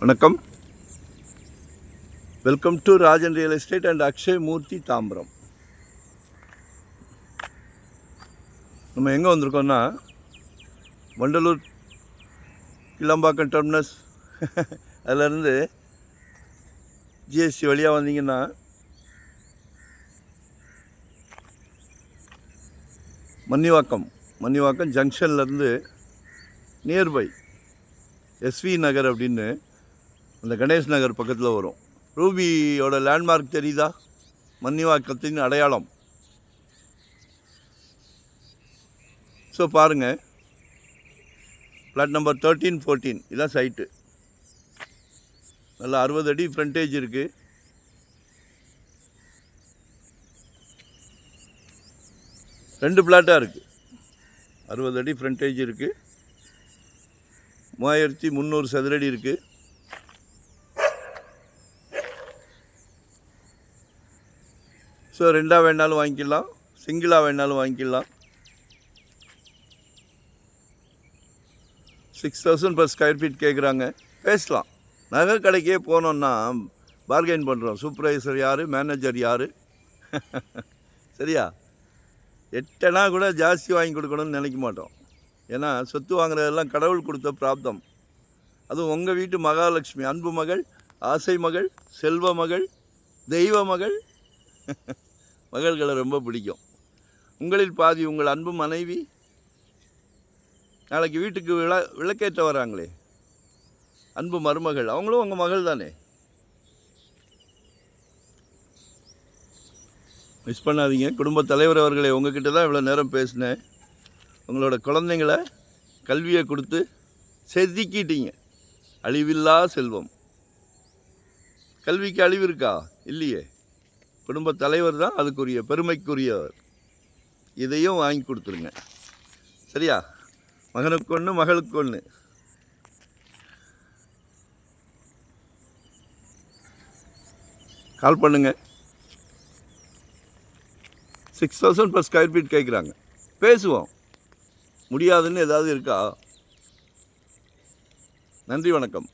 வணக்கம். Welcome to Rajan real estate and Akshay Murthy Tambaram. நம்ம எங்கே வந்திருக்கோம்னா வண்டலூர் கிளம்பாக்கம் டெர்மினஸ் அதிலேருந்து ஜிஎஸ்டி வழியாக வந்தீங்கன்னா மன்னிவாக்கம் ஜங்ஷன்லேருந்து நியர்பை எஸ்வி நகர் அப்படின்னு அந்த கணேஷ் நகர் பக்கத்தில் வரும். ரூபியோட லேண்ட்மார்க் தெரியுதா? மன்னிவாக்கத்தின் அடையாளம். ஸோ பாருங்கள், ஃப்ளாட் நம்பர் 13, 14 இதான் சைட்டு. நல்லா 60 அடி ஃப்ரண்டேஜ் இருக்குது. ரெண்டு பிளாட்டாக இருக்குது. 60 அடி ஃப்ரண்டேஜ் இருக்குது. 3300 சதுரடி இருக்குது. ஸோ ரெண்டாக வேணாலும் வாங்கிக்கலாம், சிங்கிளாக வேணாலும் வாங்கிக்கலாம். 6000 per ஸ்கொயர் ஃபீட் கேட்குறாங்க. பேசலாம். நகை கடைக்கே போனோன்னா பார்கெயின் பண்ணுறோம். சூப்பர்வைசர் யார், மேனேஜர் யார்? சரியா? 8 கூட ஜாஸ்தி வாங்கி கொடுக்கணும்னு நினைக்க மாட்டோம். ஏன்னா சொத்து வாங்குறதெல்லாம் கடவுள் கொடுத்த பிராப்தம். அதுவும் உங்கள் வீட்டு மகாலட்சுமி, அன்பு மகள், ஆசை மகள், செல்வ மகள், தெய்வ மகள், மகள்களை ரொம்ப பிடிக்கும். உங்களில் பாதி உங்கள் அன்பு மனைவி. நாளைக்கு வீட்டுக்கு விளக்கேற்ற வராங்களே அன்பு மருமகள், அவங்களும் உங்கள் மகள் தானே. மிஸ் பண்ணாதீங்க. குடும்பத் தலைவர் அவர்களே, உங்ககிட்ட தான் இவ்வளோ நேரம் பேசினேன். உங்களோட குழந்தைங்களை கல்வியை கொடுத்து செதுக்கிட்டீங்க. அழிவில்லா செல்வம். கல்விக்கு அழிவு இருக்கா? இல்லையே. குடும்பத் தலைவர் தான் அதுக்குரிய பெருமைக்குரியவர். இதையும் வாங்கி கொடுத்துருங்க. சரியா? மகனுக்கு ஒன்று, மகளுக்கு ஒன்று. கால் பண்ணுங்க. 6000 per ஸ்கொயர் ஃபீட் கேட்குறாங்க. பேசுவோம். முடியாதுன்னு ஏதாவது இருக்கா? நன்றி, வணக்கம்.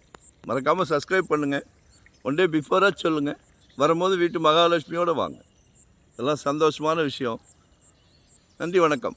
மறக்காமல் சப்ஸ்கிரைப் பண்ணுங்கள். ஒன் டே பிஃபோராக சொல்லுங்கள். வரும்போது வீட்டு மகாலட்சுமியோடு வாங்க. இதெல்லாம் சந்தோஷமான விஷயம். நன்றி, வணக்கம்.